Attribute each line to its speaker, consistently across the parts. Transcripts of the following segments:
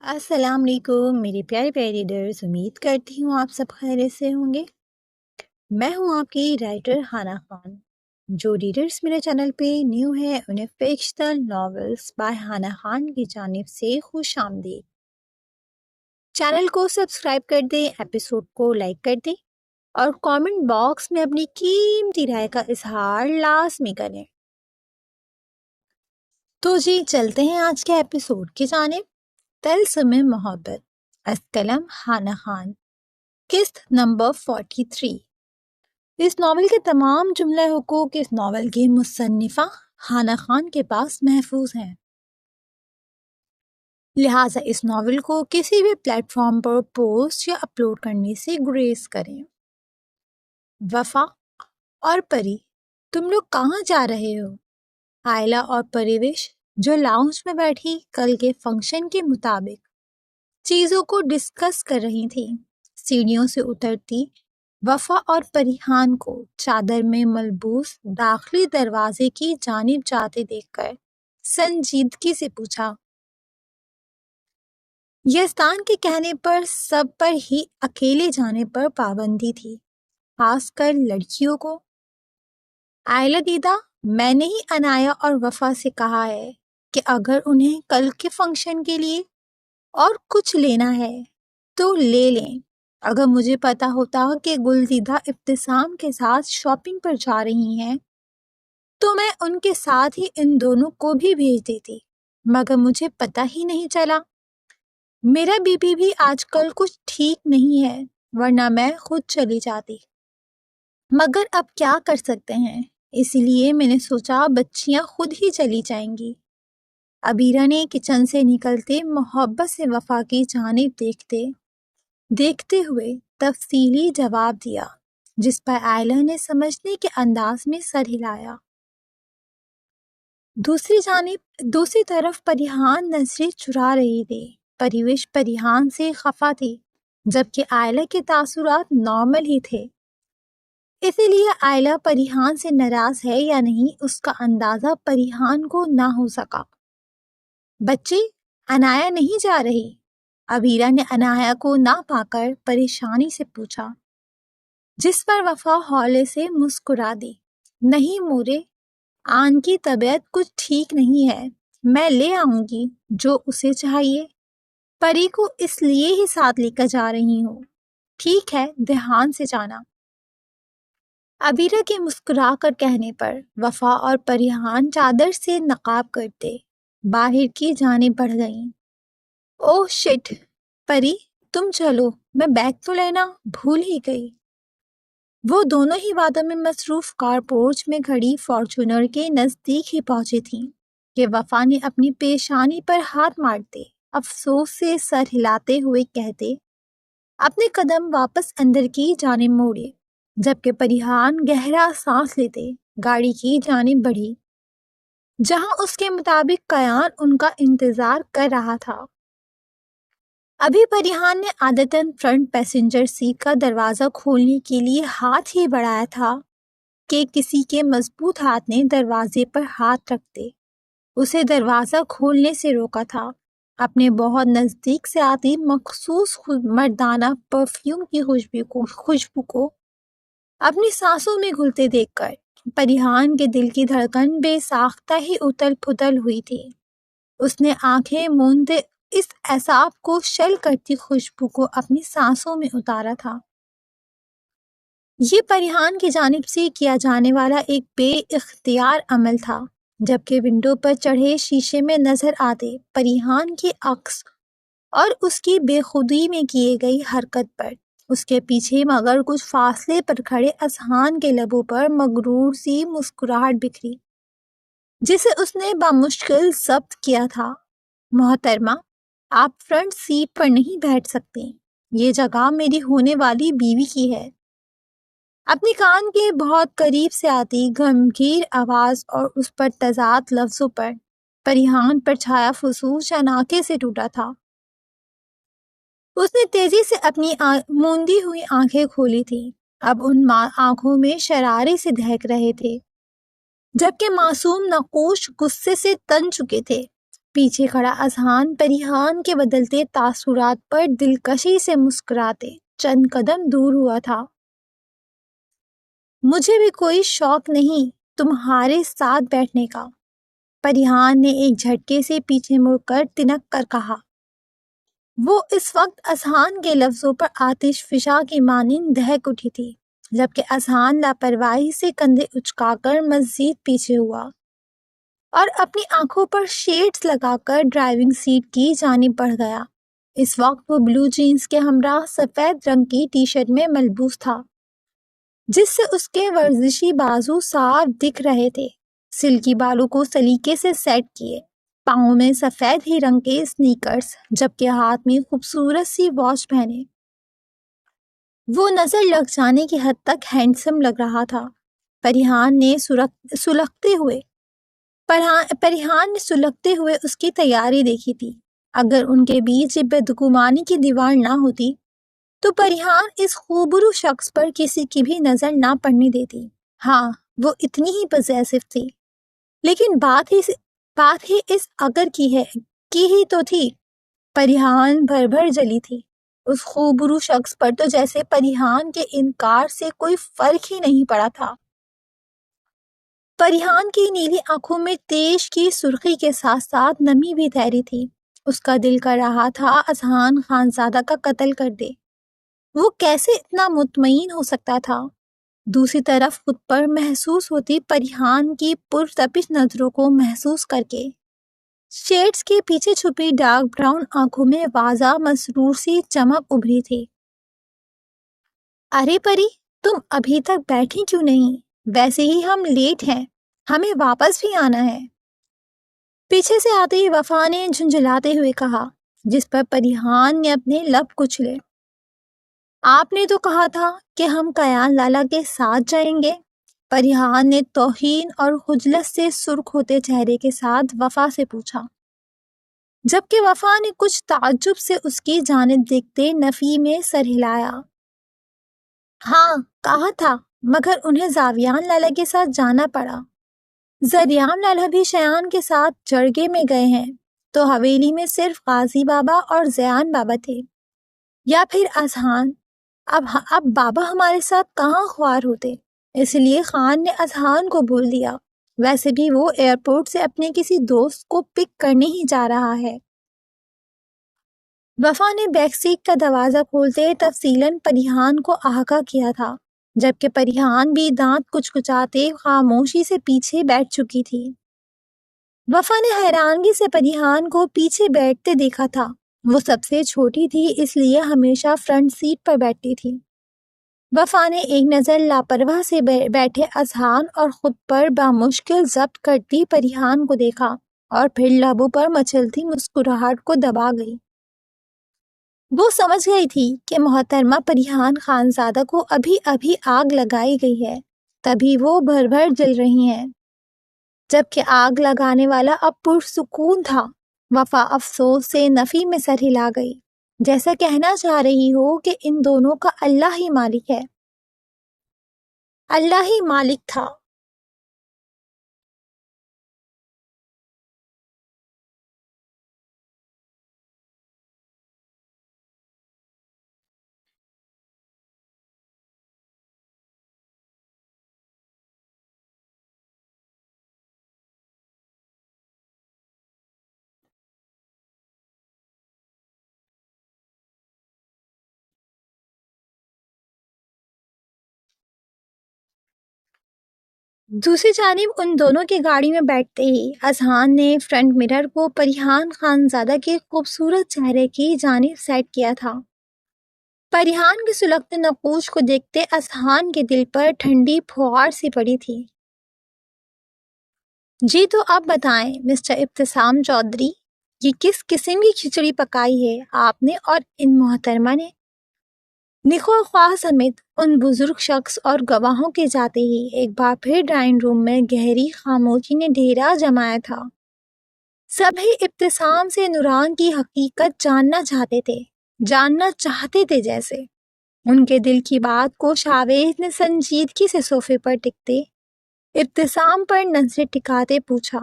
Speaker 1: السلام علیکم میرے پیارے پیارے ریڈرز، امید کرتی ہوں آپ سب خیریت سے ہوں گے۔ میں ہوں آپ کی رائٹر ہانا خان۔ جو ریڈرز میرے چینل پہ نیو ہے انہیں فکشنل ناولز بائی ہانا خان کی جانب سے خوش آمدید۔ چینل کو سبسکرائب کر دیں، ایپیسوڈ کو لائک کر دیں اور کامنٹ باکس میں اپنی قیمتی رائے کا اظہار لازمی کریں۔ تو جی چلتے ہیں آج کے ایپیسوڈ کی جانب۔ طلسم محبت، از قلم ہانا خان، قسط نمبر 43۔ اس ناول کے تمام جملہ حقوق اس ناول کی مصنفہ ہانا خان کے پاس محفوظ ہیں، لہٰذا اس ناول کو کسی بھی پلیٹ فارم پر پوسٹ یا اپلوڈ کرنے سے گریز کریں۔ وفا اور پری، تم لوگ کہاں جا رہے ہو؟ آئلہ اور پریوش جو لاؤنج میں بیٹھی کل کے فنکشن کے مطابق چیزوں کو ڈسکس کر رہی تھی، سیڑھیوں سے اترتی وفا اور پریحان کو چادر میں ملبوس داخلی دروازے کی جانب جاتے دیکھ کر سنجیدگی سے پوچھا۔ یزدان کے کہنے پر سب پر ہی اکیلے جانے پر پابندی تھی، خاص کر لڑکیوں کو۔ آئلہ دیدہ، میں نے ہی عنایہ اور وفا سے کہا ہے کہ اگر انہیں کل کے فنکشن کے لیے اور کچھ لینا ہے تو لے لیں۔ اگر مجھے پتا ہوتا کہ گلدیدہ ابتسام کے ساتھ شاپنگ پر جا رہی ہیں تو میں ان کے ساتھ ہی ان دونوں کو بھی بھیج دیتی، مگر مجھے پتا ہی نہیں چلا۔ میرا بی پی بھی آج کل کچھ ٹھیک نہیں ہے، ورنہ میں خود چلی جاتی، مگر اب کیا کر سکتے ہیں، اس لیے میں نے سوچا بچیاں خود ہی چلی جائیں گی۔ عبیرہ نے کچن سے نکلتے محبت سے وفا کی جانب دیکھتے ہوئے تفصیلی جواب دیا، جس پر آئلہ نے سمجھنے کے انداز میں سر ہلایا۔ دوسری طرف پریحان نظریں چرا رہی تھی۔ پریوش پریحان سے خفا تھی، جبکہ آئلہ کے تاثرات نارمل ہی تھے، اسی لیے آئلہ پریحان سے ناراض ہے یا نہیں اس کا اندازہ پریحان کو نہ ہو سکا۔ بچے، عنایہ نہیں جا رہی؟ عبیرہ نے عنایہ کو نہ پا کر پریشانی سے پوچھا، جس پر وفا ہولے سے مسکرا دی۔ نہیں مورے، آن کی طبیعت کچھ ٹھیک نہیں ہے، میں لے آؤں گی جو اسے چاہیے، پری کو اس لیے ہی ساتھ لے کر جا رہی ہوں۔ ٹھیک ہے، دھیان سے جانا۔ عبیرہ کے مسکرا کر کہنے پر وفا اور پریحان چادر سے نقاب کرتے باہر کی جانب بڑھ گئیں۔ اوہ شٹ، پری تم چلو، میں بیگ تو لینا بھول ہی گئی۔ وہ دونوں ہی باتوں میں مصروف کار پورچ میں کھڑی فارچونر کے نزدیک ہی پہنچی تھیں کہ وفا نے اپنی پیشانی پر ہاتھ مارتے افسوس سے سر ہلاتے ہوئے کہتے اپنے قدم واپس اندر کی جانب موڑے، جبکہ پریحان گہرا سانس لیتے گاڑی کی جانب بڑھی، جہاں اس کے مطابق قیان ان کا انتظار کر رہا تھا۔ ابھی پریحان نے عادتاً فرنٹ پیسنجر سیٹ کا دروازہ کھولنے کے لیے ہاتھ ہی بڑھایا تھا کہ کسی کے مضبوط ہاتھ نے دروازے پر ہاتھ رکھتے اسے دروازہ کھولنے سے روکا تھا۔ اپنے بہت نزدیک سے آتی مخصوص مردانہ پرفیوم کی خوشبو کو اپنی سانسوں میں گھلتے دیکھ کر پریحان کے دل کی دھڑکن بے ساختہ ہی اتل پھتل ہوئی تھی۔ اس نے آنکھیں موندے اس اعصاب کو شل کرتی خوشبو کو اپنی سانسوں میں اتارا تھا۔ یہ پریحان کی جانب سے کیا جانے والا ایک بے اختیار عمل تھا، جبکہ ونڈو پر چڑھے شیشے میں نظر آتے پریحان کی عکس اور اس کی بے خودی میں کیے گئی حرکت پر اس کے پیچھے مگر کچھ فاصلے پر کھڑے اذہان کے لبوں پر مغرور سی مسکراہٹ بکھری، جسے اس نے بامشکل ضبط کیا تھا۔ محترمہ، آپ فرنٹ سیٹ پر نہیں بیٹھ سکتے، یہ جگہ میری ہونے والی بیوی کی ہے۔ اپنی کان کے بہت قریب سے آتی گمبھیر آواز اور اس پر تضاد لفظوں پر پریحان پر چھایا فسوس شناختے سے ٹوٹا تھا۔ اس نے تیزی سے اپنی موندی ہوئی آنکھیں کھولی تھی، اب ان آنکھوں میں شرارے سے دہک رہے تھے، جبکہ معصوم نقوش غصے سے تن چکے تھے۔ پیچھے کھڑا اذہان پریحان کے بدلتے تاثرات پر دلکشی سے مسکراتے چند قدم دور ہوا تھا۔ مجھے بھی کوئی شوق نہیں تمہارے ساتھ بیٹھنے کا، پریحان نے ایک جھٹکے سے پیچھے مڑ کر تنک کر کہا۔ وہ اس وقت اذہان کے لفظوں پر آتش فشاں کی مانند دہک اٹھی تھی، جبکہ اذہان لاپرواہی سے کندھے اچکا کر مزید پیچھے ہوا اور اپنی آنکھوں پر شیڈز لگا کر ڈرائیونگ سیٹ کی جانب بڑھ گیا۔ اس وقت وہ بلو جینز کے ہمراہ سفید رنگ کی ٹی شرٹ میں ملبوس تھا، جس سے اس کے ورزشی بازو صاف دکھ رہے تھے۔ سلکی بالوں کو سلیقے سے سیٹ کیے، پاؤں میں سفید ہی رنگ کے سنیکرز، جبکہ ہاتھ میں خوبصورت سی واچ پہنے وہ نظر لگ جانے کی حد تک ہینڈسم لگ رہا تھا۔ پریحان نے سلگتے ہوئے اس کی تیاری دیکھی تھی۔ اگر ان کے بیچ بدگمانی کی دیوار نہ ہوتی تو پریحان اس خوبرو شخص پر کسی کی بھی نظر نہ پڑنے دیتی۔ ہاں، وہ اتنی ہی پوزیسو تھی، لیکن بات ہی اس اگر کی ہی تو تھی۔ پریحان بھر جلی تھی اس خوبرو شخص پر، تو جیسے پریحان کے انکار سے کوئی فرق ہی نہیں پڑا تھا۔ پریحان کی نیلی آنکھوں میں تیش کی سرخی کے ساتھ ساتھ نمی بھی تیری تھی۔ اس کا دل کر رہا تھا اذہان خانزادہ کا قتل کر دے۔ وہ کیسے اتنا مطمئن ہو سکتا تھا؟ دوسری طرف خود پر محسوس ہوتی پریحان کی پرتپش نظروں کو محسوس کر کے شیڈز کے پیچھے چھپی ڈارک براؤن آنکھوں میں واضح مسرور سی چمک ابھری تھی۔ ارے پری، تم ابھی تک بیٹھی کیوں نہیں؟ ویسے ہی ہم لیٹ ہیں، ہمیں واپس بھی آنا ہے، پیچھے سے آتے ہی وفا نے جھنجھلاتے ہوئے کہا، جس پر پریحان نے اپنے لب کچلے۔ آپ نے تو کہا تھا کہ ہم کیان لالا کے ساتھ جائیں گے، پریحان نے توہین اور خجلت سے سرخ ہوتے چہرے کے ساتھ وفا سے پوچھا، جبکہ وفا نے کچھ تعجب سے اس کی جانب دیکھتے نفی میں سر ہلایا۔ ہاں کہا تھا، مگر انہیں زاویان لالا کے ساتھ جانا پڑا۔ زریان لالا بھی شیان کے ساتھ جرگے میں گئے ہیں، تو حویلی میں صرف غازی بابا اور زیان بابا تھے، یا پھر اذہان۔ اب بابا ہمارے ساتھ کہاں خوار ہوتے، اس لیے خان نے اذہان کو بول دیا۔ ویسے بھی وہ ایئرپورٹ سے اپنے کسی دوست کو پک کرنے ہی جا رہا ہے۔ وفا نے بیک سیٹ کا دروازہ کھولتے تفصیلاً پریحان کو آگاہ کیا تھا، جبکہ پریحان بھی دانت کچکچاتے خاموشی سے پیچھے بیٹھ چکی تھی۔ وفا نے حیرانگی سے پریحان کو پیچھے بیٹھتے دیکھا تھا۔ وہ سب سے چھوٹی تھی، اس لیے ہمیشہ فرنٹ سیٹ پر بیٹھتی تھی۔ وفا نے ایک نظر لاپرواہ سے بیٹھے اذہان اور خود پر بامشکل ضبط کرتی پریحان کو دیکھا، اور پھر لبوں پر مچلتی مسکراہٹ کو دبا گئی۔ وہ سمجھ گئی تھی کہ محترمہ پریحان خانزادہ کو ابھی آگ لگائی گئی ہے، تبھی وہ بھر جل رہی ہیں، جبکہ آگ لگانے والا اب پرسکون تھا۔ وفا افسوس سے نفی میں سر ہلا گئی، جیسا کہنا چاہ رہی ہو کہ ان دونوں کا اللہ ہی مالک ہے۔ اللہ ہی مالک تھا۔ دوسری جانب ان دونوں کی گاڑی میں بیٹھتے ہی اذہان نے فرنٹ مرر کو پریحان خانزادہ کے خوبصورت چہرے کی جانب سیٹ کیا تھا۔ پریحان کے سلگتے نقوش کو دیکھتے اذہان کے دل پر ٹھنڈی پھوار سی پڑی تھی۔ جی تو اب بتائیں مسٹر ابتسام چودھری، یہ کس قسم کی کھچڑی پکائی ہے آپ نے اور ان محترمہ نے؟ نخوہ خواہ سمیت ان بزرگ شخص اور گواہوں کے جاتے ہی ایک بار پھر ڈرائنگ روم میں گہری خاموشی نے ڈھیرا جمایا تھا۔ سبھی ابتسام سے نوران کی حقیقت جاننا چاہتے تھے جیسے ان کے دل کی بات کو شاویز نے سنجیدگی سے صوفے پر ٹکتے ابتسام پر نظریں ٹکاتے پوچھا،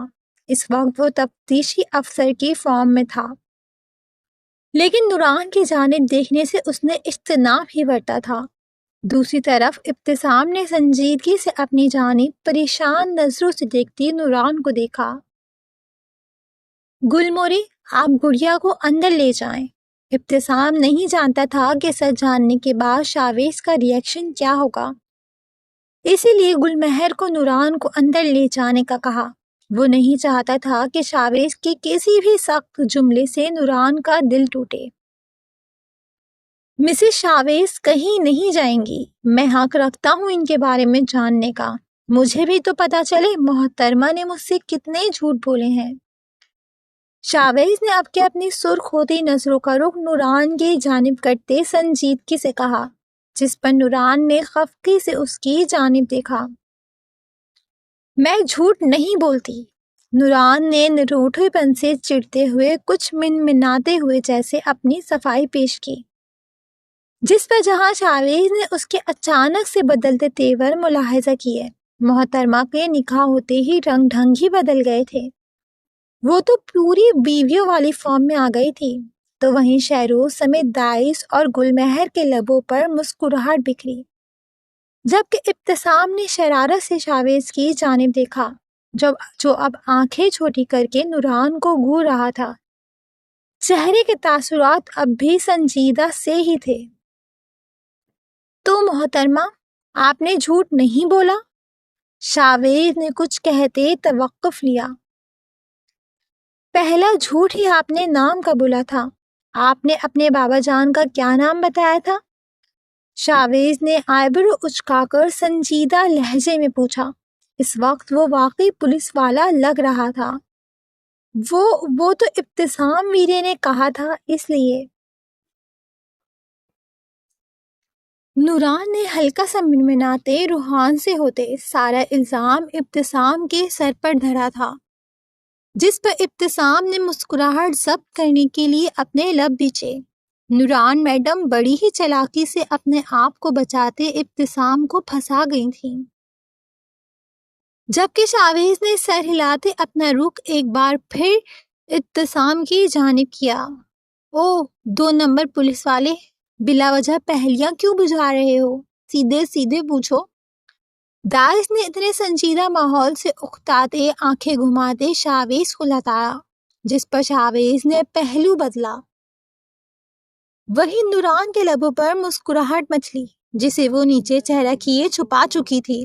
Speaker 1: اس وقت وہ تفتیشی افسر کی فارم میں تھا، لیکن نوران کی جانب دیکھنے سے اس نے اجتناب ہی برتا تھا۔ دوسری طرف ابتسام نے سنجیدگی سے اپنی جانب پریشان نظروں سے دیکھتی نوران کو دیکھا۔ گلموری، آپ گڑیا کو اندر لے جائیں۔ ابتسام نہیں جانتا تھا کہ سچ جاننے کے بعد شاویز کا ریئیکشن کیا ہوگا، اسی لیے گلمہر کو نوران کو اندر لے جانے کا کہا۔ وہ نہیں چاہتا تھا کہ شاویز کے کسی بھی سخت جملے سے نوران کا دل ٹوٹے۔ مسز شاویز کہیں نہیں جائیں گی، میں حق رکھتا ہوں ان کے بارے میں جاننے کا۔ مجھے بھی تو پتا چلے محترمہ نے مجھ سے کتنے جھوٹ بولے ہیں۔ شاویز نے اب کے اپنی سرخ ہوتی نظروں کا رخ نوران کی جانب کرتے سنجیدگی سے کہا، جس پر نوران نے خفگی سے اس کی جانب دیکھا۔ میں جھوٹ نہیں بولتی، نوران نے نروٹھے پن سے چڑھتے ہوئے کچھ منمناتے ہوئے جیسے اپنی صفائی پیش کی، جس پر جہاں شاویز نے اس کے اچانک سے بدلتے تیور ملاحظہ کیے۔ محترمہ کے نکاح ہوتے ہی رنگ ڈھنگ ہی بدل گئے تھے، وہ تو پوری بیویوں والی فارم میں آ گئی تھی، تو وہیں شہروز سمیت داعش اور گلمہر کے لبوں پر مسکراہٹ بکھری، جبکہ ابتسام نے شرارت سے شاویز کی جانب دیکھا جو اب آنکھیں چھوٹی کر کے نوران کو گھور رہا تھا۔ چہرے کے تاثرات اب بھی سنجیدہ سے ہی تھے۔ تو محترمہ، آپ نے جھوٹ نہیں بولا؟ شاویز نے کچھ کہتے توقف لیا۔ پہلا جھوٹ ہی آپ نے نام کا بولا تھا۔ آپ نے اپنے بابا جان کا کیا نام بتایا تھا؟ شاویز نے آئیبرو اچکا کر سنجیدہ لہجے میں پوچھا۔ اس وقت وہ واقعی پولیس والا لگ رہا تھا۔ وہ تو ابتسام ویرے نے کہا تھا، اس لیے۔ نوران نے ہلکا سا منمناتے روحان سے ہوتے سارا الزام ابتسام کے سر پر دھرا تھا، جس پر ابتسام نے مسکراہٹ ضبط کرنے کے لیے اپنے لب بھیچے۔ نوران میڈم بڑی ہی چالاکی سے اپنے آپ کو بچاتے ابتسام کو پھنسا گئی تھیں، جبکہ شاویز نے سر ہلاتے اپنا رخ ایک بار پھر ابتسام کی جانب کیا۔ اوہ، 2 نمبر پولیس والے، بلا وجہ پہلیاں کیوں بجھا رہے ہو؟ سیدھے سیدھے پوچھو۔ داعش نے اتنے سنجیدہ ماحول سے اکتاتے آنکھیں گھماتے شاویز کو لتایا، جس پر شاویز نے پہلو بدلا۔ وہی نوران کے لبوں پر مسکراہٹ مچلی، جسے وہ نیچے چہرہ کیے چھپا چکی تھی۔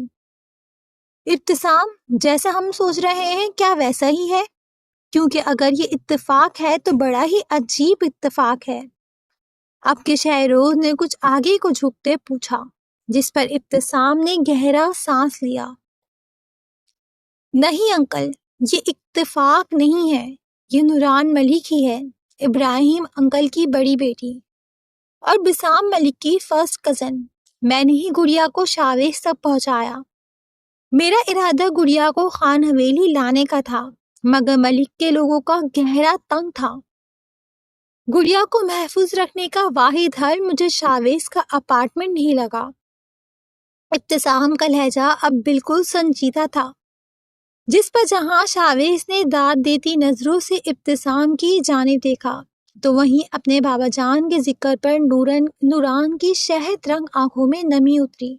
Speaker 1: ابتسام، جیسا ہم سوچ رہے ہیں کیا ویسا ہی ہے؟ کیونکہ اگر یہ اتفاق ہے تو بڑا ہی عجیب اتفاق ہے۔ اب کے شہروز نے کچھ آگے کو جھکتے پوچھا، جس پر ابتسام نے گہرا سانس لیا۔ نہیں انکل، یہ اتفاق نہیں ہے، یہ نوران ملک ہی ہے، ابراہیم انکل کی بڑی بیٹی اور بسام ملک کی فرسٹ کزن۔ میں نے ہی گڑیا کو شاویز تک پہنچایا۔ میرا ارادہ گڑیا کو خان حویلی لانے کا تھا، مگر ملک کے لوگوں کا گہرا تنگ تھا۔ گڑیا کو محفوظ رکھنے کا واحد حل مجھے شاویز کا اپارٹمنٹ نہیں لگا۔ ابتسام کا لہجہ اب بالکل سنجیدہ تھا، جس پر جہاں شاویز نے داد دیتی نظروں سے ابتسام کی جانب دیکھا، تو وہیں اپنے بابا جان کے ذکر پر نوران کی شہد رنگ آنکھوں میں نمی اتری۔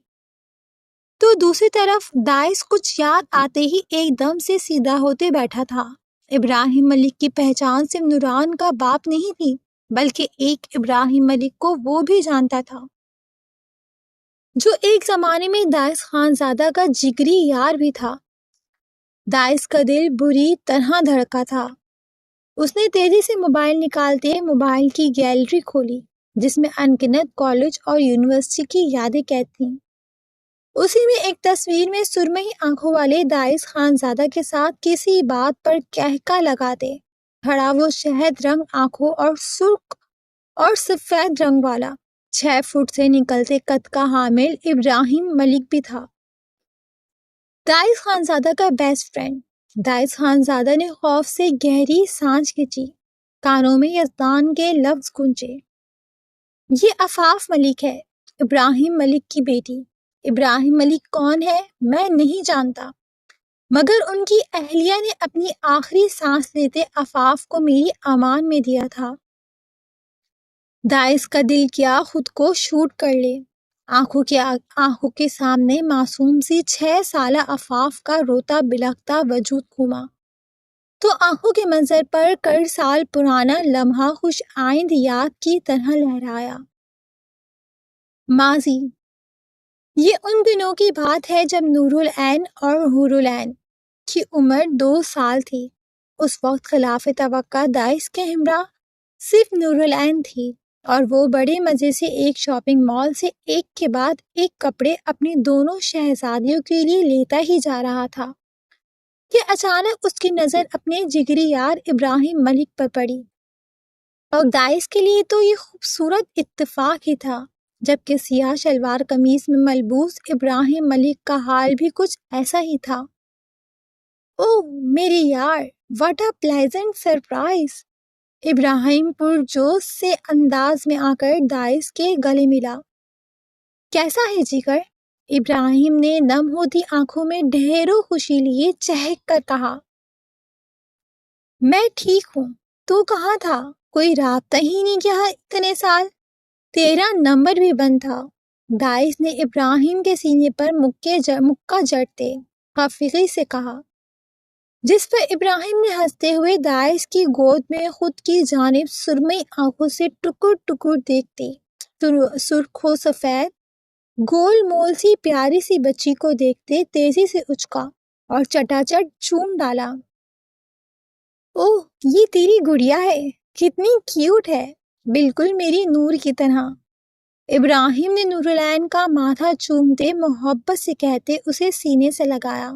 Speaker 1: تو دوسری طرف داعش کچھ یاد آتے ہی ایک دم سے سیدھا ہوتے بیٹھا تھا۔ ابراہیم ملک کی پہچان صرف نوران کا باپ نہیں تھی، بلکہ ایک ابراہیم ملک کو وہ بھی جانتا تھا، جو ایک زمانے میں داعش خان زادہ کا جگری یار بھی تھا۔ داعش کا دل بری طرح دھڑکا تھا۔ اس نے تیزی سے موبائل نکالتے موبائل کی گیلری کھولی، جس میں انگنت کالج اور یونیورسٹی کی یادیں قید تھیں۔ اسی میں ایک تصویر میں سرمئی آنکھوں والے داعش خان زادہ کے ساتھ کسی بات پر کہکا لگاتے کھڑا وہ شہد رنگ آنکھوں اور سرخ اور سفید رنگ والا 6 فٹ سے نکلتے قد کا حامل ابراہیم ملک بھی تھا، داعش خان زادہ کا بیسٹ فرینڈ۔ داعش خان زادہ نے خوف سے گہری سانس کھینچی، کانوں میں یزدان کے لفظ گونجے۔ یہ عفاف ملک ہے، ابراہیم ملک کی بیٹی۔ ابراہیم ملک کون ہے؟ میں نہیں جانتا، مگر ان کی اہلیہ نے اپنی آخری سانس لیتے عفاف کو میری امان میں دیا تھا۔ داعش کا دل کیا خود کو شوٹ کر لے۔ آنکھوں کے سامنے معصوم سی 6 سالہ عفاف کا روتا بلکتا وجود گھوما تو آنکھوں کے منظر پر 1 سال پرانا لمحہ خوش آئند یاد کی طرح لہرایا۔ ماضی، یہ ان دنوں کی بات ہے جب نور العین اور حور العین کی عمر 2 سال تھی۔ اس وقت خلاف توقع داعش کے ہمراہ صرف نور العین تھی اور وہ بڑے مزے سے ایک شاپنگ مال سے ایک کے بعد ایک کپڑے اپنی دونوں شہزادیوں کے لیے لیتا ہی جا رہا تھا کہ اچانک اس کی نظر اپنے جگری یار ابراہیم ملک پر پڑی۔ اور داعش کے لیے تو یہ خوبصورت اتفاق ہی تھا، جبکہ سیاہ شلوار قمیص میں ملبوس ابراہیم ملک کا حال بھی کچھ ایسا ہی تھا۔ اوہ میری یار، واٹ اے پلیزنٹ سرپرائز! ابراہیم پرجوش سے انداز میں آ کر داعش کے گلے ملا۔ کیسا ہے جگر؟ ابراہیم نے نم ہوتی آنکھوں میں ڈھیروں خوشی لیے چہک کر کہا۔ میں ٹھیک ہوں، تو کہاں تھا؟ کوئی رابطہ ہی نہیں کیا اتنے سال، تیرا نمبر بھی بند تھا۔ داعش نے ابراہیم کے سینے پر مکہ جڑتے خفگی سے کہا، جس پر ابراہیم نے ہنستے ہوئے داعش کی گود میں خود کی جانب سرمئی آنکھوں سے ٹکر ٹکر دیکھتے سرخ و سفید گول مول سی پیاری سی بچی کو دیکھتے تیزی سے اچکا اور چٹاچٹ چوم ڈالا۔ اوہ یہ تیری گڑیا ہے، کتنی کیوٹ ہے، بالکل میری نور کی طرح۔ ابراہیم نے نور العین کا ماتھا چومتے محبت سے کہتے اسے سینے سے لگایا،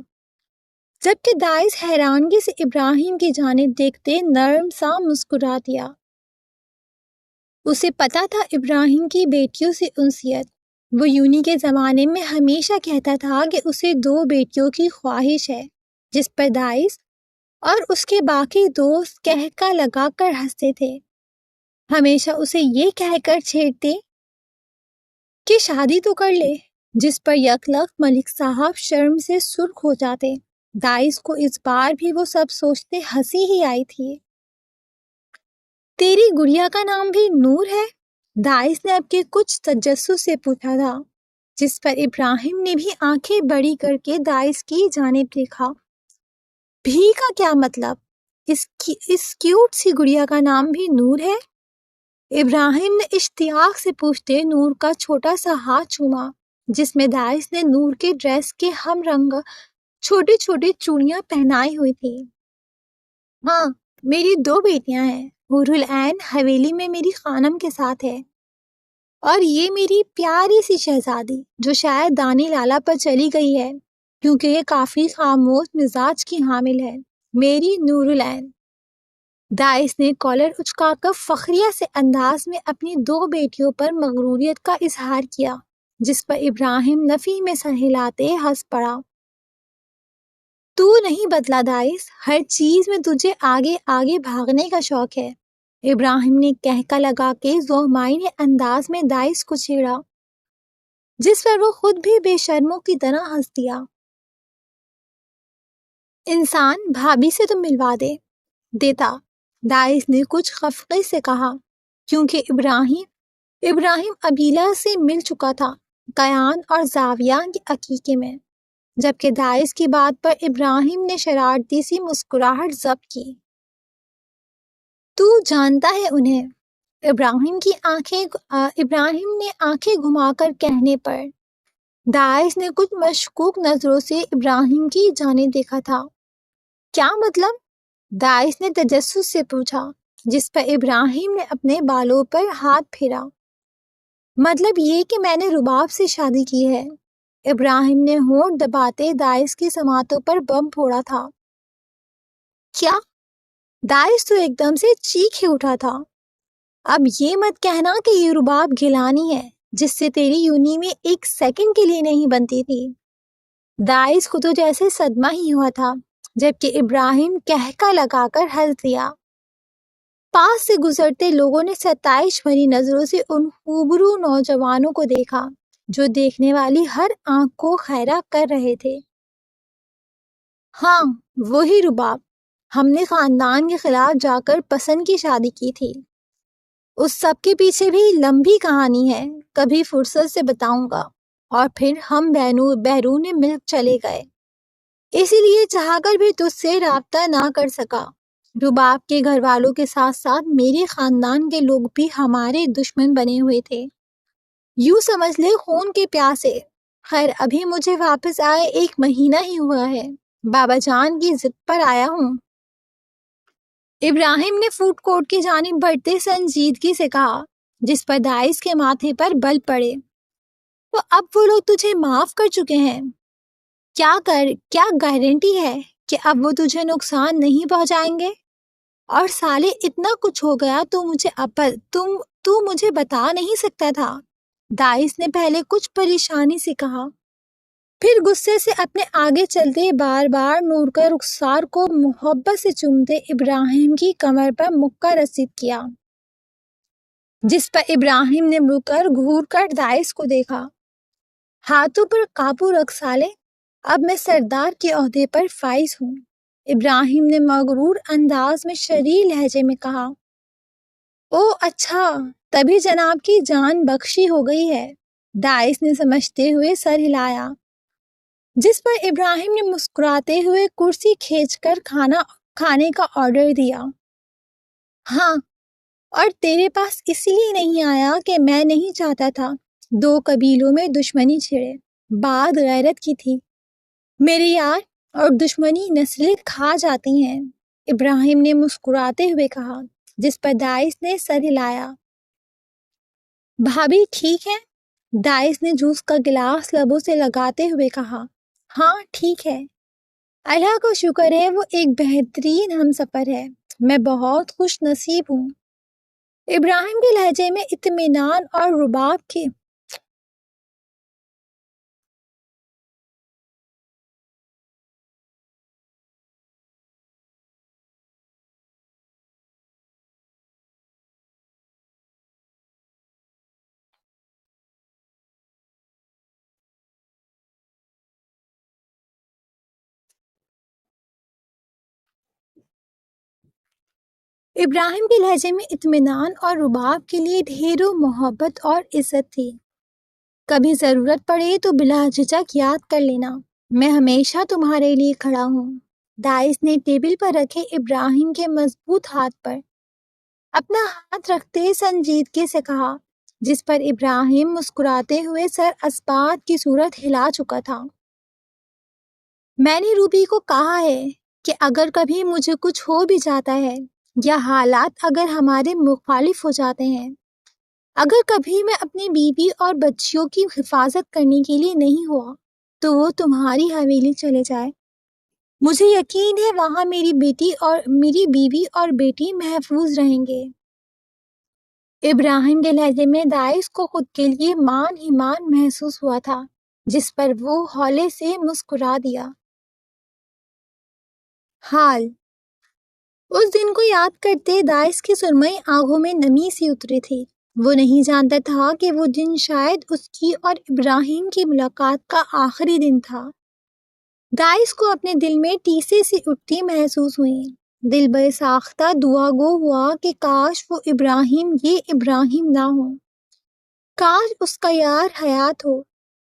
Speaker 1: جبکہ داعش حیرانگی سے ابراہیم کی جانب دیکھتے نرم سا مسکرا دیا۔ اسے پتا تھا ابراہیم کی بیٹیوں سے انسیت۔ وہ یونی کے زمانے میں ہمیشہ کہتا تھا کہ اسے 2 بیٹیوں کی خواہش ہے، جس پر داعش اور اس کے باقی دوست کہکا لگا کر ہنستے تھے، ہمیشہ اسے یہ کہہ کر چھیڑتے کہ شادی تو کر لے، جس پر یکلخت ملک صاحب شرم سے سرخ ہو جاتے۔ داعش کو اس بار بھی وہ سب سوچتے ہنسی ہی آئی تھی۔ تیری گڑیا کا نام بھی نور ہے؟ داعش نے اب کے کچھ تجسس سے پوچھا تھا، جس پر ابراہیم نے بھی آنکھیں بڑی کر کے داعش کی جانب دیکھا۔ بھی کا کیا مطلب؟ اس کیوٹ سی گڑیا کا نام بھی نور ہے؟ ابراہیم نے اشتیاق سے پوچھتے نور کا چھوٹا سا ہاتھ چوما، جس میں داعش نے نور کے ڈریس کے ہم رنگ چھوٹی چھوٹی چوڑیاں پہنائی ہوئی تھی۔ ہاں، میری 2 بیٹیاں ہیں، حور العین حویلی میں میری خانم کے ساتھ ہے، اور یہ میری پیاری سی شہزادی جو شاید دانی لالا پر چلی گئی ہے کیونکہ یہ کافی خاموش مزاج کی حامل ہے، میری نور العین۔ داعش نے کالر اچکا کر فخریہ سے انداز میں اپنی 2 بیٹیوں پر مغروریت کا اظہار کیا، جس پر ابراہیم نفی میں سر ہلاتے ہنس پڑا۔ تو نہیں بدلا داعش، ہر چیز میں تجھے آگے آگے بھاگنے کا شوق ہے۔ ابراہیم نے کہکا لگا کے ذوہمائن انداز میں داعش کو چھیڑا، جس پر وہ خود بھی بے شرموں کی طرح ہنس دیا۔ انسان بھابھی سے تو ملوا دیتا، داعش نے کچھ خفگی سے کہا، کیونکہ ابراہیم ابیلہ سے مل چکا تھا قیان اور زاویہ کے عقیقے میں، جبکہ داعش کی بات پر ابراہیم نے شرارتی سی مسکراہٹ ضبط کی۔ تو جانتا ہے انہیں؟ ابراہیم نے آنکھیں گھما کر کہنے پر داعش نے کچھ مشکوک نظروں سے ابراہیم کی جانب دیکھا تھا۔ کیا مطلب؟ داعش نے تجسس سے پوچھا، جس پر ابراہیم نے اپنے بالوں پر ہاتھ پھیرا۔ مطلب یہ کہ میں نے رباب سے شادی کی ہے۔ ابراہیم نے ہونٹ دباتے داعش کی سماعتوں پر بم پھوڑا تھا۔ کیا؟ داعش تو ایک دم سے چیخ ہی اٹھا تھا۔ اب یہ مت کہنا کہ یہ رباب گیلانی ہے جس سے تیری یونی میں 1 سیکنڈ کے لیے نہیں بنتی تھی۔ داعش کو تو جیسے صدمہ ہی ہوا تھا، جبکہ ابراہیم کہکا لگا کر ہنس دیا۔ پاس سے گزرتے لوگوں نے ستائش بھری نظروں سے ان خوبرو نوجوانوں کو دیکھا جو دیکھنے والی ہر آنکھ کو خیرہ کر رہے تھے۔ ہاں، وہی رباب۔ ہم نے خاندان کے خلاف جا کر پسند کی شادی کی تھی۔ اس سب کے پیچھے بھی لمبی کہانی ہے، کبھی فرصت سے بتاؤں گا۔ اور پھر ہم بیرون ملک چلے گئے، اسی لیے چاہ کر بھی تجھ سے رابطہ نہ کر سکا۔ رباب کے گھر والوں کے ساتھ ساتھ میرے خاندان کے لوگ بھی ہمارے دشمن بنے ہوئے تھے، یوں سمجھ لے خون کے پیاسے۔ خیر، ابھی مجھے واپس آئے 1 مہینہ ہی ہوا ہے، بابا جان کی ضد پر آیا ہوں۔ ابراہیم نے فوڈ کورٹ کی جانب بڑھتے سنجیدگی سے کہا، جس پر دائش کے ماتھے پر بل پڑے۔ تو اب وہ لوگ تجھے معاف کر چکے ہیں؟ کیا گارنٹی ہے کہ اب وہ تجھے نقصان نہیں پہنچائیں گے؟ اور سالے اتنا کچھ ہو گیا تو مجھے بتا نہیں سکتا تھا؟ دائش نے پہلے کچھ پریشانی سے کہا، پھر غصے سے اپنے آگے چلتے بار بار نور کا رخسار کو محبت سے چومتے ابراہیم کی کمر پر مکہ رسید کیا، جس پر ابراہیم نے مڑ کر گھور کر دائش کو دیکھا۔ ہاتھوں پر قابو رکھ سالے، اب میں سردار کے عہدے پر فائز ہوں، ابراہیم نے مغرور انداز میں شریر لہجے میں کہا۔ او اچھا، تبھی جناب کی جان بخشی ہو گئی ہے، دائش نے سمجھتے ہوئے سر ہلایا، جس پر ابراہیم نے مسکراتے ہوئے کرسی کھینچ کر کھانے کا آرڈر دیا۔ ہاں، اور تیرے پاس اس لیے نہیں آیا کہ میں نہیں چاہتا تھا 2 قبیلوں میں دشمنی چھڑے، بات غیرت کی تھی میرے یار، اور دشمنی نسلیں کھا جاتی ہیں، ابراہیم نے مسکراتے ہوئے کہا، جس پر دائش نے سر ہلایا۔ بھابھی ٹھیک ہے؟ دائش نے جوس کا گلاس لبوں سے لگاتے ہوئے کہا۔ ہاں ٹھیک ہے، اللہ کا شکر ہے، وہ ایک بہترین ہمسفر ہے، میں بہت خوش نصیب ہوں۔ ابراہیم کے لہجے میں اطمینان اور رباب کی ابراہیم کے لہجے میں اطمینان اور رباب کے لیے ڈھیروں محبت اور عزت تھی۔ کبھی ضرورت پڑے تو بلا جھجک یاد کر لینا، میں ہمیشہ تمہارے لیے کھڑا ہوں۔ دائش نے ٹیبل پر رکھے ابراہیم کے مضبوط ہاتھ پر اپنا ہاتھ رکھتے سنجیدگی سے کہا، جس پر ابراہیم مسکراتے ہوئے سر اسبات کی صورت ہلا چکا تھا۔ میں نے روبی کو کہا ہے کہ اگر کبھی مجھے کچھ ہو بھی جاتا ہے یا حالات اگر ہمارے مخالف ہو جاتے ہیں، اگر کبھی میں اپنی بیوی اور بچیوں کی حفاظت کرنے کے لیے نہیں ہوا تو وہ تمہاری حویلی چلے جائے، مجھے یقین ہے وہاں میری بیوی اور بیٹی محفوظ رہیں گے۔ ابراہیم کے لہجے میں دائش کو خود کے لیے مان ہی مان محسوس ہوا تھا، جس پر وہ ہولے سے مسکرا دیا۔ حال اس دن کو یاد کرتے دائش کی سرمئی آنکھوں میں نمی سی اتری تھی۔ وہ نہیں جانتا تھا کہ وہ دن شاید اس کی اور ابراہیم کی ملاقات کا آخری دن تھا۔ دائش کو اپنے دل میں ٹیسے سی اٹھتی محسوس ہوئی، دل بے ساختہ دعا گو ہوا کہ کاش وہ ابراہیم یہ ابراہیم نہ ہو، کاش اس کا یار حیات ہو،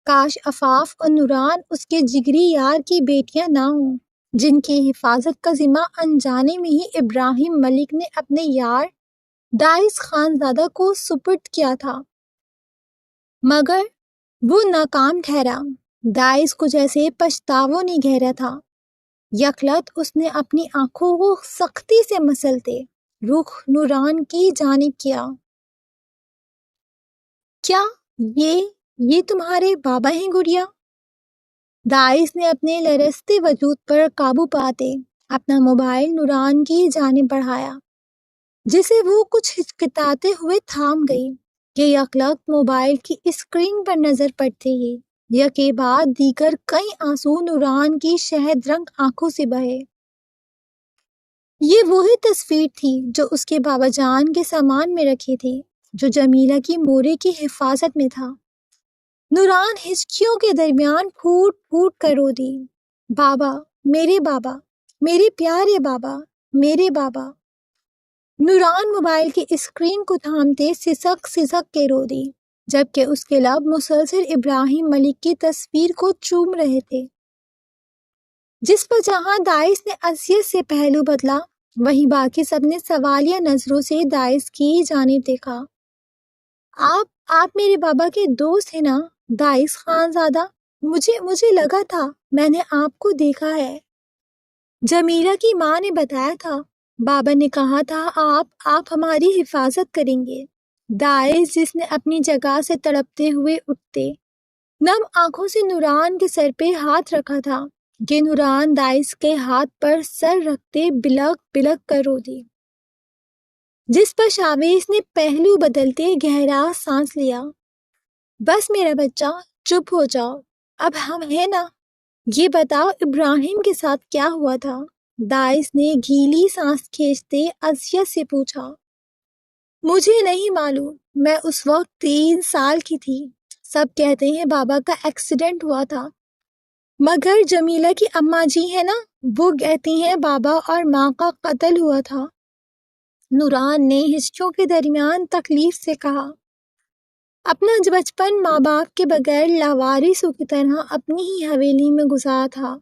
Speaker 1: کاش عفاف اور نوران اس کے جگری یار کی بیٹیاں نہ ہوں، جن کی حفاظت کا ذمہ انجانے میں ہی ابراہیم ملک نے اپنے یار دائش خانزادہ کو سپرد کیا تھا، مگر وہ ناکام ٹھہرا۔ دائش کو جیسے پچھتاوا نے گھیرا تھا۔ یکلت اس نے اپنی آنکھوں کو سختی سے مسلتے رخ نوران کی جانب کیا۔ کیا یہ تمہارے بابا ہیں گڑیا؟ دائش نے اپنے لرزتے وجود پر قابو پاتے اپنا موبائل نوران کی جانب بڑھایا، جسے وہ کچھ ہچکچاتے ہوئے تھام گئی کہ یکلخت موبائل کی اسکرین پر نظر پڑتے ہی یکے بعد دیگر کئی آنسو نوران کی شہد رنگ آنکھوں سے بہے۔ یہ وہی تصویر تھی جو اس کے بابا جان کے سامان میں رکھی تھی، جو جمیلہ کی مورے کی حفاظت میں تھا۔ نوران ہچکیوں کے درمیان پھوٹ پھوٹ کر رو دی، بابا میرے بابا، میرے پیارے بابا، میرے بابا۔ نوران موبائل کی اسکرین کو تھامتے سسک سسک کے رو دی، جبکہ اس کے لب مسلسل ابراہیم ملک کی تصویر کو چوم رہے تھے۔ جس پر جہاں داعش نے اذیت سے پہلو بدلا، وہیں باقی سب نے سوالیہ نظروں سے داعش کی جانب دیکھا۔ آپ میرے بابا کے دوست ہیں نا داعش خان زادہ؟ مجھے لگا تھا میں نے آپ کو دیکھا ہے۔ جمیلہ کی ماں نے بتایا تھا، بابا نے کہا تھا آپ ہماری حفاظت کریں گے۔ داعش جس نے اپنی جگہ سے تڑپتے ہوئے اٹھتے نم آنکھوں سے نوران کے سر پہ ہاتھ رکھا تھا کہ نوران داعش کے ہاتھ پر سر رکھتے بلک بلک کر رو دی، جس پر شاویز نے پہلو بدلتے گہرا سانس لیا۔ بس میرا بچہ چپ ہو جاؤ، اب ہم ہیں نا۔ یہ بتاؤ ابراہیم کے ساتھ کیا ہوا تھا؟ داعش نے گھیلی سانس کھینچتے اذیت سے پوچھا۔ مجھے نہیں معلوم، میں اس وقت 3 سال کی تھی۔ سب کہتے ہیں بابا کا ایکسیڈنٹ ہوا تھا، مگر جمیلہ کی اماں جی ہے نا، وہ کہتی ہیں بابا اور ماں کا قتل ہوا تھا۔ نوران نے ہچکیوں کے درمیان تکلیف سے کہا۔ اپنا بچپن ماں باپ کے بغیر لاوارثوں کی طرح اپنی ہی حویلی میں گزارا تھا۔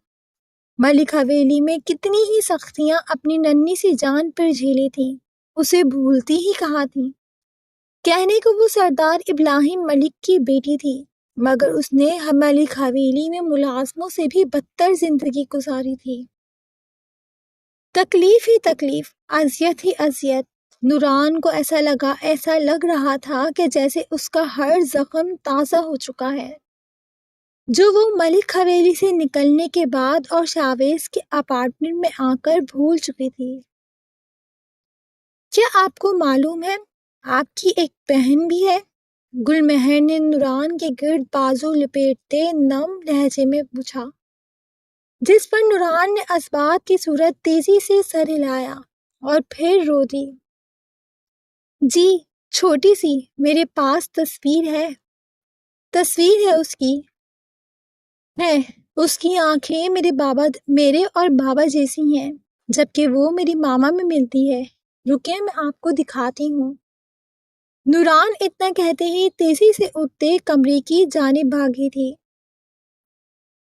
Speaker 1: ملک حویلی میں کتنی ہی سختیاں اپنی ننھی سی جان پر جھیلی تھیں، اسے بھولتی ہی کہاں تھی۔ کہنے کو وہ سردار ابراہیم ملک کی بیٹی تھی، مگر اس نے ملک حویلی میں ملازموں سے بھی بدتر زندگی گزاری تھی۔ تکلیف ہی تکلیف، اذیت ہی اذیت۔ نوران کو ایسا لگ رہا تھا کہ جیسے اس کا ہر زخم تازہ ہو چکا ہے، جو وہ ملک حویلی سے نکلنے کے بعد اور شاویز کے اپارٹمنٹ میں آ کر بھول چکی تھی۔ کیا آپ کو معلوم ہے آپ کی ایک بہن بھی ہے؟ گل مہر نے نوران کے گرد بازو لپیٹتے نم لہجے میں پوچھا، جس پر نوران نے اسبات کی صورت تیزی سے سر ہلایا اور پھر رو دی۔ جی، چھوٹی سی، میرے پاس تصویر ہے اس کی ہے۔ اس کی آنکھیں میرے اور بابا جیسی ہیں، جبکہ وہ میری ماما میں ملتی ہے۔ رکیں میں آپ کو دکھاتی ہوں۔ نوران اتنا کہتے ہی تیزی سے اٹھتے کمرے کی جانب بھاگی تھی۔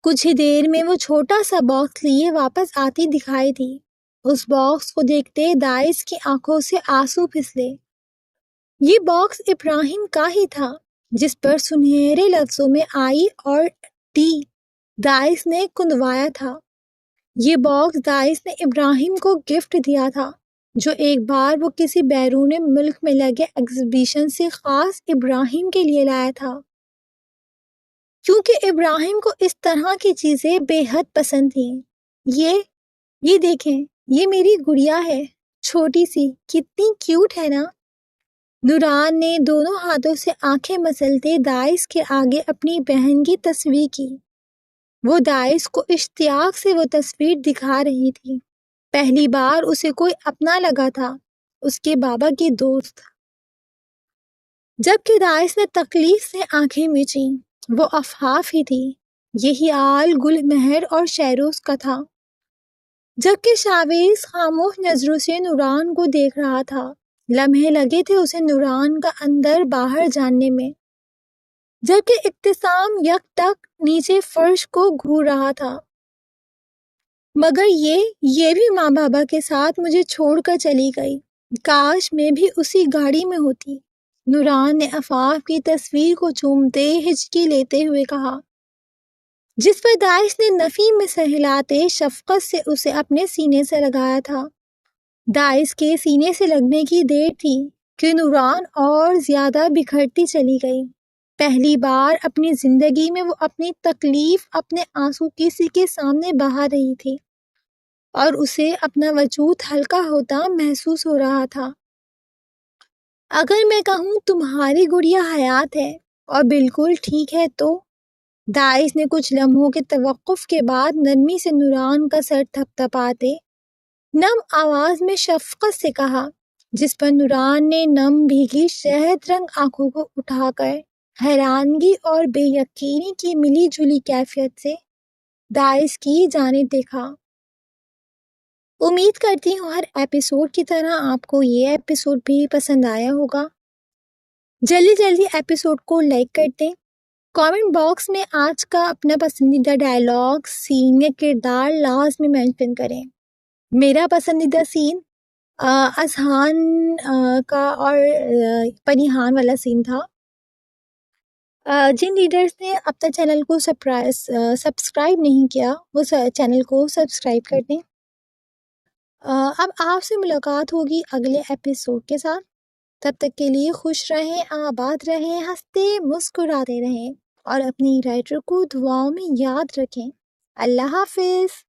Speaker 1: کچھ ہی دیر میں وہ چھوٹا سا باکس لیے واپس آتی دکھائی دی۔ اس باکس کو دیکھتے داعش کی آنکھوں سے آنسو پھسلے۔ یہ باکس ابراہیم کا ہی تھا، جس پر سنہرے لفظوں میں آئی اور ٹی داعش نے کندوایا تھا۔ یہ باکس داعش نے ابراہیم کو گفٹ دیا تھا، جو ایک بار وہ کسی بیرون ملک میں لگے ایگزیبیشن سے خاص ابراہیم کے لیے لایا تھا، کیونکہ ابراہیم کو اس طرح کی چیزیں بے حد پسند تھیں۔ یہ دیکھیں، یہ میری گڑیا ہے، چھوٹی سی، کتنی کیوٹ ہے نا۔ نوران نے دونوں ہاتھوں سے آنکھیں مسلتے داعش کے آگے اپنی بہن کی تصویر کی۔ وہ داعش کو اشتیاق سے وہ تصویر دکھا رہی تھی۔ پہلی بار اسے کوئی اپنا لگا تھا، اس کے بابا کی دوست۔ جبکہ داعش نے تکلیف سے آنکھیں میچیں، وہ افحاف ہی تھی۔ یہی حال گل مہر اور شہروز کا تھا۔ جبکہ شاویز خاموش نظروں سے نوران کو دیکھ رہا تھا۔ لمحے لگے تھے اسے نوران کا اندر باہر جاننے میں، جبکہ ابتسام یک ٹک نیچے فرش کو گھور رہا تھا۔ مگر یہ بھی ماں بابا کے ساتھ مجھے چھوڑ کر چلی گئی، کاش میں بھی اسی گاڑی میں ہوتی۔ نوران نے عفاف کی تصویر کو چومتے ہچکی لیتے ہوئے کہا، جس پر داعش نے نفی میں سر ہلاتے شفقت سے اسے اپنے سینے سے لگایا تھا۔ داعش کے سینے سے لگنے کی دیر تھی کہ نوران اور زیادہ بکھرتی چلی گئی۔ پہلی بار اپنی زندگی میں وہ اپنی تکلیف اپنے آنسو کسی کے سامنے بہا رہی تھی، اور اسے اپنا وجود ہلکا ہوتا محسوس ہو رہا تھا۔ اگر میں کہوں تمہاری گڑیا حیات ہے اور بالکل ٹھیک ہے تو؟ داعش نے کچھ لمحوں کے توقف کے بعد نرمی سے نوران کا سر تھپتھپاتے نم آواز میں شفقت سے کہا، جس پر نوران نے نم بھیگی شہد رنگ آنکھوں کو اٹھا کر حیرانگی اور بے یقینی کی ملی جلی کیفیت سے داعش کی جانب دیکھا۔ امید کرتی ہوں ہر ایپیسوڈ کی طرح آپ کو یہ ایپیسوڈ بھی پسند آیا ہوگا۔ جلدی جلدی ایپیسوڈ کو لائک کر دیں، کامنٹ باکس میں آج کا اپنا پسندیدہ ڈائلاگ، سین یا کردار لازمی مینشن کریں۔ میرا پسندیدہ سین اذہان کا اور پریحان والا سین تھا۔ جن لیڈرز نے اب تک چینل کو سبسکرائب نہیں کیا وہ چینل کو سبسکرائب کر دیں۔ اب آپ سے ملاقات ہوگی اگلے ایپیسوڈ کے ساتھ، تب تک کے لیے خوش رہیں، آباد رہیں، ہنستے مسکراتے رہیں اور اپنی رائٹر کو دعاؤں میں یاد رکھیں۔ اللہ حافظ۔